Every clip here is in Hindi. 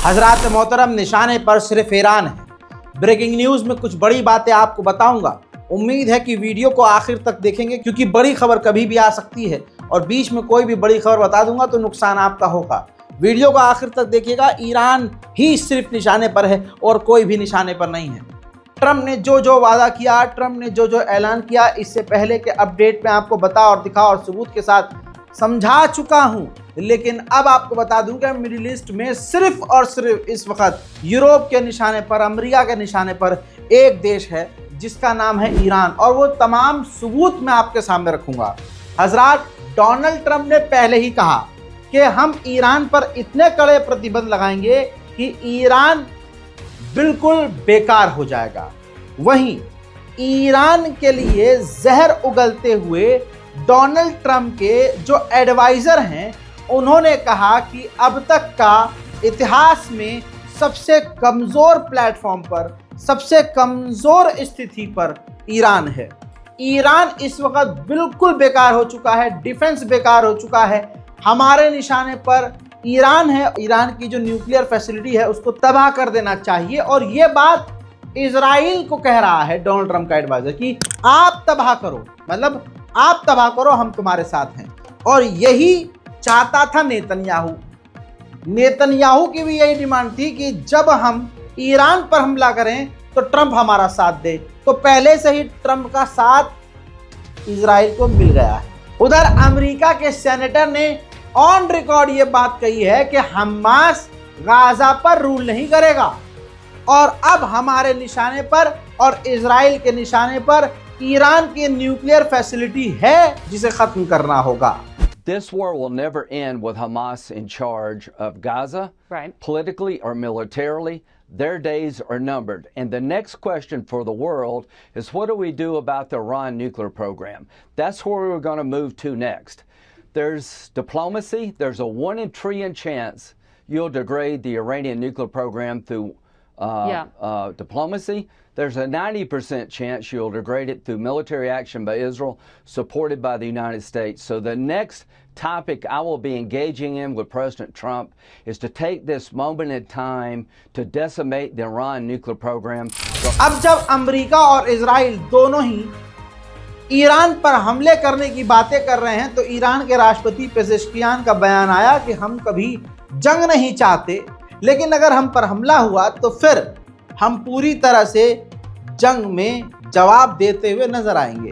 हजरात मोहतरम, निशाने पर सिर्फ ईरान है। ब्रेकिंग न्यूज़ में कुछ बड़ी बातें आपको बताऊंगा। उम्मीद है कि वीडियो को आखिर तक देखेंगे, क्योंकि बड़ी खबर कभी भी आ सकती है और बीच में कोई भी बड़ी खबर बता दूंगा तो नुकसान आपका होगा। वीडियो को आखिर तक देखिएगा। ईरान ही सिर्फ निशाने पर है और कोई भी निशाने पर नहीं है। ट्रंप ने जो वादा किया, ट्रंप ने जो ऐलान किया, इससे पहले के अपडेट में आपको बता और दिखा और सबूत के साथ समझा चुका हूं। लेकिन अब आपको बता दूं कि मिडिल ईस्ट में सिर्फ और सिर्फ इस वक्त यूरोप के निशाने पर, अमेरिका के निशाने पर एक देश है जिसका नाम है ईरान, और वो तमाम सबूत मैं आपके सामने रखूंगा। हजरात, डोनाल्ड ट्रंप ने पहले ही कहा कि हम ईरान पर इतने कड़े प्रतिबंध लगाएंगे कि ईरान बिल्कुल बेकार हो जाएगा। वहीं ईरान के लिए जहर उगलते हुए डोनाल्ड ट्रंप के जो एडवाइजर हैं, उन्होंने कहा कि अब तक का इतिहास में सबसे कमजोर प्लेटफॉर्म पर, सबसे कमजोर स्थिति पर ईरान है। ईरान इस वक्त बिल्कुल बेकार हो चुका है, डिफेंस बेकार हो चुका है। हमारे निशाने पर ईरान है। ईरान की जो न्यूक्लियर फैसिलिटी है उसको तबाह कर देना चाहिए। और ये बात इजराइल को कह रहा है डोनाल्ड ट्रंप का एडवाइजर कि आप तबाह करो, मतलब आप तबाह करो, हम तुम्हारे साथ हैं। और यही चाहता था नेतन्याहू। नेतन्याहू की भी यही डिमांड थी कि जब हम ईरान पर हमला करें तो ट्रंप हमारा साथ दे। तो पहले से ही ट्रंप का साथ इजराइल को मिल गया है। उधर अमेरिका के सेनेटर ने ऑन रिकॉर्ड ये बात कही है कि हमास गाजा पर रूल नहीं करेगा और अब हमारे निशाने पर और इजराइल के निशाने पर ईरान की न्यूक्लियर फैसिलिटी है जिसे खत्म करना होगा। This war will never end with Hamas in charge of Gaza, right? Politically or militarily. Their days are numbered. And the next question for the world is, what do we do about the Iran nuclear program? That's where we're going to move to next. There's diplomacy. There's a 1 in 1 trillion chance you'll degrade the Iranian nuclear program through diplomacy. There's a 90% chance you'll degrade it through military action by Israel, supported by the United States. So the next topic I will be engaging in with President Trump is to take this moment in time to decimate the Iran nuclear program. अब जब अमेरिका और इजराइल दोनों ही ईरान पर हमले करने की बातें कर रहे हैं, तो ईरान के राष्ट्रपति पेजेश्कियान का बयान आया कि हम कभी जंग नहीं चाहते, लेकिन अगर हम पर हमला हुआ तो फिर हम पूरी तरह से जंग में जवाब देते हुए नजर आएंगे।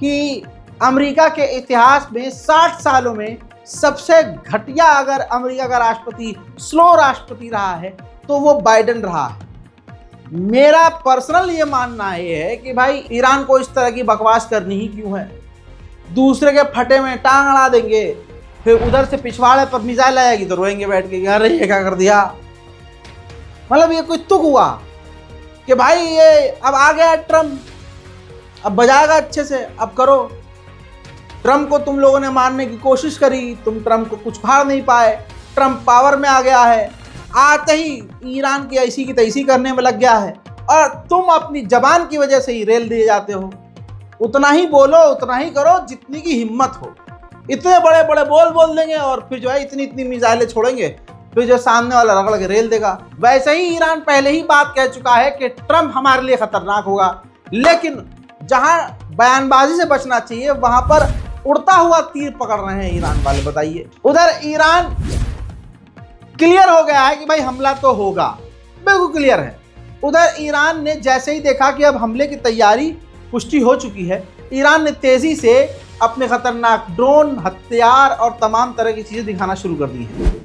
कि अमेरिका के इतिहास में 60 सालों में सबसे घटिया अगर अमेरिका का राष्ट्रपति स्लो राष्ट्रपति रहा है तो वो बाइडेन रहा है। मेरा पर्सनल ये मानना ये है कि भाई ईरान को इस तरह की बकवास करनी ही क्यों है। दूसरे के फटे में टांग अड़ा देंगे, फिर उधर से पिछवाड़े पर मिसाइल आएगी तो रोएंगे बैठ के, अरे ये क्या कर दिया। मतलब ये कोई तुक हुआ कि भाई ये अब आ गया ट्रम्प, अब बजाएगा अच्छे से, अब करो। ट्रम्प को तुम लोगों ने मारने की कोशिश करी, तुम ट्रम्प को कुछ फाड़ नहीं पाए। ट्रम्प पावर में आ गया है, आते ही ईरान की ऐसी की तैसी करने में लग गया है, और तुम अपनी जबान की वजह से ही रेल दिए जाते हो। उतना ही बोलो, उतना ही करो जितनी की हिम्मत हो। इतने बड़े बड़े बोल देंगे और फिर जो है इतनी इतनी मिसाइलें छोड़ेंगे, फिर जो सामने वाला रगड़ के रेल देगा। वैसे ही ईरान पहले ही बात कह चुका है कि ट्रम्प हमारे लिए खतरनाक होगा, लेकिन जहां बयानबाजी से बचना चाहिए वहां पर उड़ता हुआ तीर पकड़ रहे हैं ईरान वाले। बताइए, उधर ईरान क्लियर हो गया है कि भाई हमला तो होगा, बिल्कुल क्लियर है। उधर ईरान ने जैसे ही देखा कि अब हमले की तैयारी पुष्टि हो चुकी है, ईरान ने तेजी से अपने खतरनाक ड्रोन, हथियार और तमाम तरह की चीजें दिखाना शुरू कर दी हैं।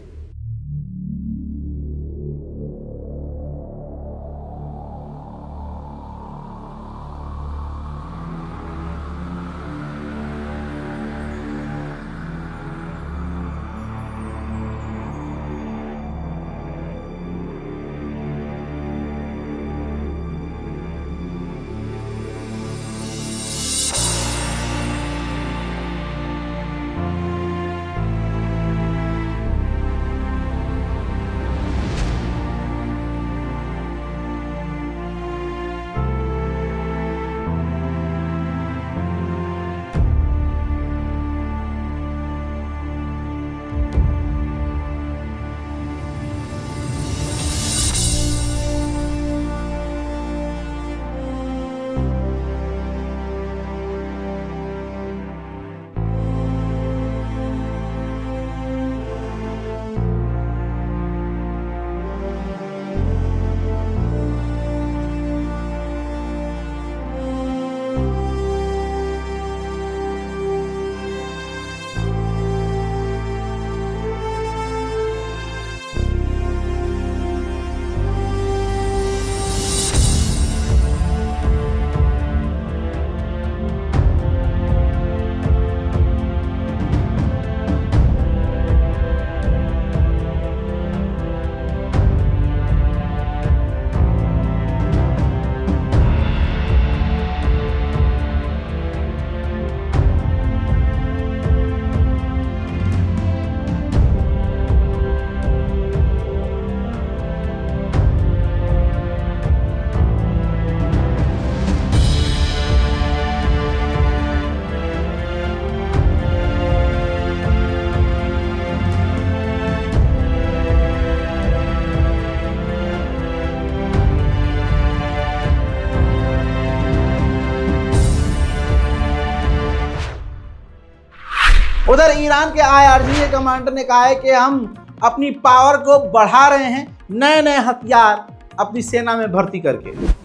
उधर ईरान के IRGC के कमांडर ने कहा है कि हम अपनी पावर को बढ़ा रहे हैं, नए नए हथियार अपनी सेना में भर्ती करके।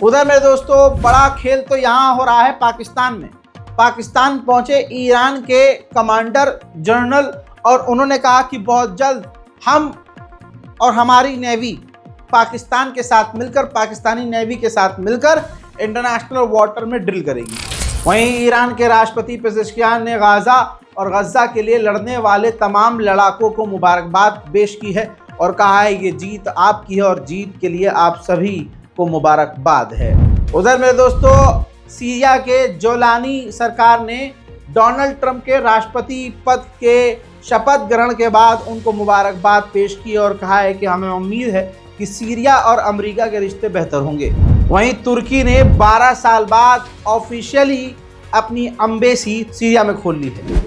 उधर मेरे दोस्तों बड़ा खेल तो यहाँ हो रहा है पाकिस्तान में। पाकिस्तान पहुंचे ईरान के कमांडर जनरल और उन्होंने कहा कि बहुत जल्द हम और हमारी नेवी पाकिस्तान के साथ मिलकर, पाकिस्तानी नेवी के साथ मिलकर इंटरनेशनल वाटर में ड्रिल करेगी। वहीं ईरान के राष्ट्रपति पेजेश्कियान ने गाज़ा और गज़ा के लिए लड़ने वाले तमाम लड़ाकों को मुबारकबाद पेश की है और कहा है ये जीत आपकी है और जीत के लिए आप सभी को मुबारकबाद है। उधर मेरे दोस्तों सीरिया के जोलानी सरकार ने डोनाल्ड ट्रंप के राष्ट्रपति पद के शपथ ग्रहण के बाद उनको मुबारकबाद पेश की और कहा है कि हमें उम्मीद है कि सीरिया और अमेरिका के रिश्ते बेहतर होंगे। वहीं तुर्की ने 12 साल बाद ऑफिशियली अपनी एम्बेसी सीरिया में खोल ली है।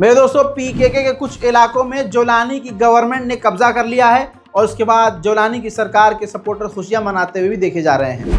मेरे दोस्तों पीकेके के कुछ इलाकों में जोलानी की गवर्नमेंट ने कब्जा कर लिया है और उसके बाद जोलानी की सरकार के सपोर्टर खुशियां मनाते हुए भी देखे जा रहे हैं।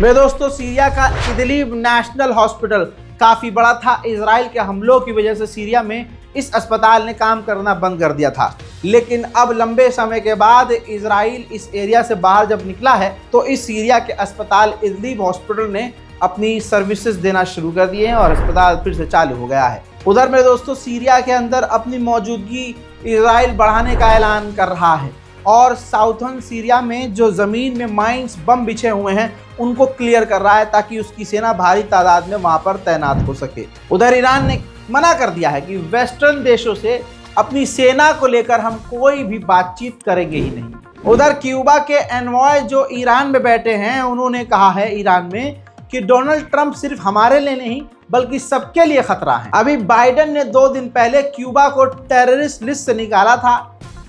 मेरे दोस्तों, सीरिया का इदलिब नेशनल हॉस्पिटल काफ़ी बड़ा था। इजराइल के हमलों की वजह से सीरिया में इस अस्पताल ने काम करना बंद कर दिया था, लेकिन अब लंबे समय के बाद इजराइल इस एरिया से बाहर जब निकला है तो इस सीरिया के अस्पताल इदलिब हॉस्पिटल ने अपनी सर्विसेज देना शुरू कर दिए हैं और अस्पताल फिर से चालू हो गया है। उधर मेरे दोस्तों, सीरिया के अंदर अपनी मौजूदगी इजराइल बढ़ाने का ऐलान कर रहा है और साउथर्न सीरिया में जो ज़मीन में माइंस बम बिछे हुए हैं उनको क्लियर कर रहा है ताकि उसकी सेना भारी तादाद में वहाँ पर तैनात हो सके। उधर ईरान ने मना कर दिया है कि वेस्टर्न देशों से अपनी सेना को लेकर हम कोई भी बातचीत करेंगे ही नहीं। उधर क्यूबा के एनवॉय जो ईरान में बैठे हैं, उन्होंने कहा है ईरान में कि डोनाल्ड ट्रंप सिर्फ हमारे लिए नहीं बल्कि सबके लिए खतरा है। अभी बाइडेन ने 2 दिन पहले क्यूबा को टेररिस्ट लिस्ट से निकाला था।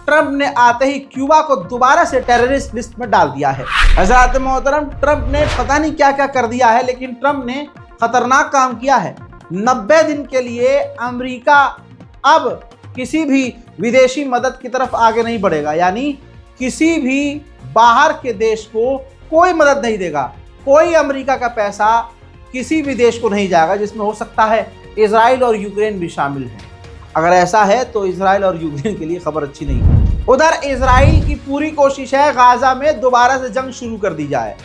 ट्रंप ने आते ही क्यूबा को दोबारा से टेररिस्ट लिस्ट में डाल दिया है। हज़रात मोहतरम, ट्रंप ने पता नहीं क्या क्या कर दिया है, लेकिन ट्रंप ने खतरनाक काम किया है। 90 दिन के लिए अमेरिका अब किसी भी विदेशी मदद की तरफ आगे नहीं बढ़ेगा, यानी किसी भी बाहर के देश को कोई मदद नहीं देगा। कोई अमेरिका का पैसा किसी भी देश को नहीं जाएगा, जिसमें हो सकता है इजराइल और यूक्रेन भी शामिल हैं। अगर ऐसा है तो इजराइल और यूक्रेन के लिए खबर अच्छी नहीं है। उधर इजराइल की पूरी कोशिश है गाजा में दोबारा से जंग शुरू कर दी जाए।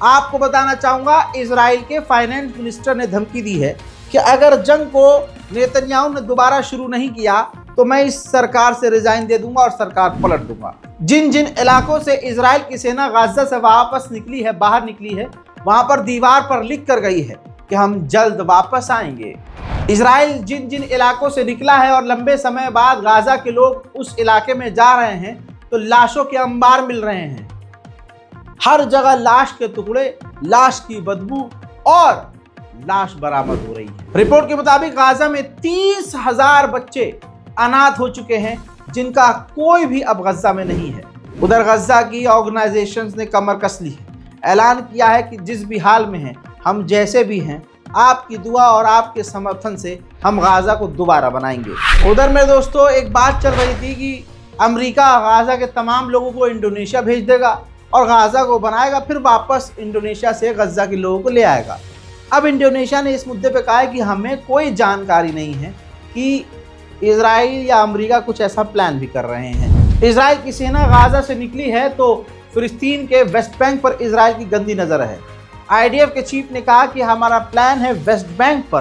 आपको बताना चाहूँगा, इजराइल के फाइनेंस मिनिस्टर ने धमकी दी है कि अगर जंग को नेतन्याहू ने दोबारा शुरू नहीं किया तो मैं इस सरकार से रिजाइन दे दूंगा और सरकार पलट दूंगा। जिन जिन इलाकों से इजराइल की सेना गाजा से वापस निकली है, बाहर निकली है, वहां पर दीवार पर लिख कर गई है कि हम जल्द वापस आएंगे। इजराइल जिन जिन इलाकों से निकला है और लंबे समय बाद गाजा के लोग उस इलाके में जा रहे हैं तो लाशों के अंबार मिल रहे हैं। हर जगह लाश के टुकड़े, लाश की बदबू और लाश बरामद हो रही है। रिपोर्ट के मुताबिक गाजा में 30,000 बच्चे अनाथ हो चुके हैं, जिनका कोई भी अब गजा में नहीं है। उधर गजा की ऑर्गेनाइजेशंस ने कमर कस ली है, ऐलान किया है कि जिस भी हाल में हैं, हम जैसे भी हैं, आपकी दुआ और आपके समर्थन से हम गाजा को दोबारा बनाएंगे। उधर मेरे दोस्तों, एक बात चल रही थी कि अमेरिका गाजा के तमाम लोगों को इंडोनेशिया भेज देगा और गाजा को बनाएगा, फिर वापस इंडोनेशिया से गजा के लोगों को ले आएगा। अब इंडोनेशिया ने इस मुद्दे पे कहा है कि हमें कोई जानकारी नहीं है कि इजराइल या अमेरिका कुछ ऐसा प्लान भी कर रहे हैं। इजराइल की सेना गाजा से निकली है तो फिलिस्तीन के वेस्ट बैंक पर इजराइल की गंदी नज़र है। IDF के चीफ ने कहा कि हमारा प्लान है वेस्ट बैंक पर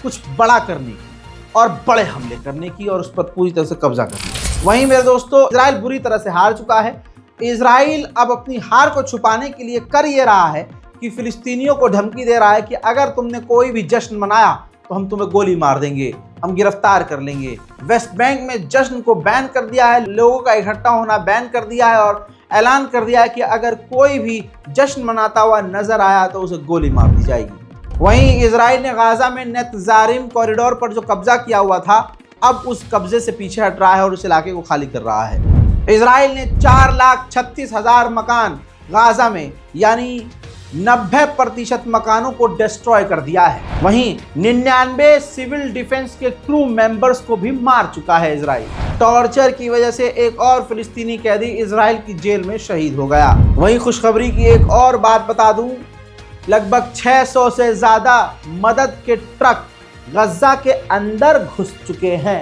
कुछ बड़ा करने की और बड़े हमले करने की और उस पर पूरी तरह से कब्जा करने की। वहीं मेरे दोस्तों, इजराइल बुरी तरह से हार चुका है। इजराइल अब अपनी हार को छुपाने के लिए कर ये रहा है कि फिलिस्तीनियों को धमकी दे रहा है कि अगर तुमने कोई भी जश्न मनाया तो हम तुम्हें गोली मार देंगे, हम गिरफ्तार कर लेंगे। वेस्ट बैंक में जश्न को बैन कर दिया है, लोगों का इकट्ठा होना बैन कर दिया है और ऐलान कर दिया है कि अगर कोई भी जश्न मनाता हुआ नजर आया तो उसे गोली मार दी जाएगी। वहीं इजराइल ने गाजा में नेतजारिम कॉरिडोर पर जो कब्जा किया हुआ था, अब उस कब्जे से पीछे हट रहा है और उस इलाके को खाली कर रहा है। इजराइल ने 4,36,000 मकान गाजा में, यानी 90% मकानों को डिस्ट्रॉय कर दिया है। वहीं 99 सिविल डिफेंस के क्रू मेंबर्स को भी मार चुका है इजराइल। टॉर्चर की वजह से एक और फिलिस्तीनी कैदी इजराइल की जेल में शहीद हो गया। वहीं खुशखबरी की एक और बात बता दूं, लगभग 600 से ज्यादा मदद के ट्रक गजा के अंदर घुस चुके हैं।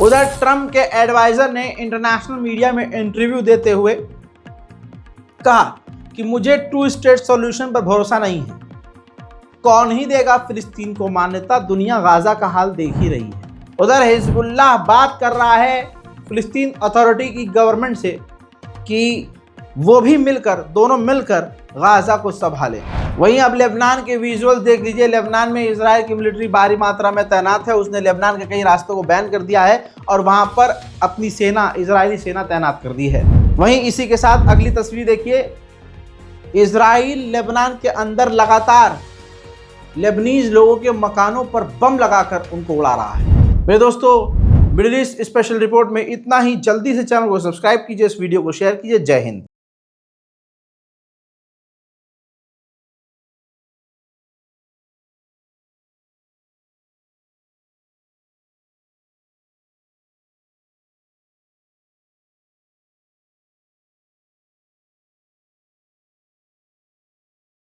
उधर ट्रंप के एडवाइजर ने इंटरनेशनल मीडिया में इंटरव्यू देते हुए कहा कि मुझे 2 स्टेट सॉल्यूशन पर भरोसा नहीं है। कौन ही देगा फिलिस्तीन को मान्यता, दुनिया गाजा का हाल देख ही रही है। उधर हिजबुल्लाह बात कर रहा है फिलिस्तीन अथॉरिटी की गवर्नमेंट से कि वो भी मिलकर, दोनों मिलकर गाजा को संभालें। वहीं अब लेबनान के विजुअल देख लीजिए। लेबनान में इजराइल की मिलिट्री भारी मात्रा में तैनात है। उसने लेबनान के कई रास्तों को बैन कर दिया है और वहां पर अपनी सेना, इजरायली सेना तैनात कर दी है। वहीं इसी के साथ अगली तस्वीर देखिए, इजराइल लेबनान के अंदर लगातार लेबनीज लोगों के मकानों पर बम लगाकर उनको उड़ा रहा है। मेरे दोस्तों, मिडिल ईस्ट स्पेशल रिपोर्ट में इतना ही। जल्दी से चैनल को सब्सक्राइब कीजिए, इस वीडियो को शेयर कीजिए। जय हिंद।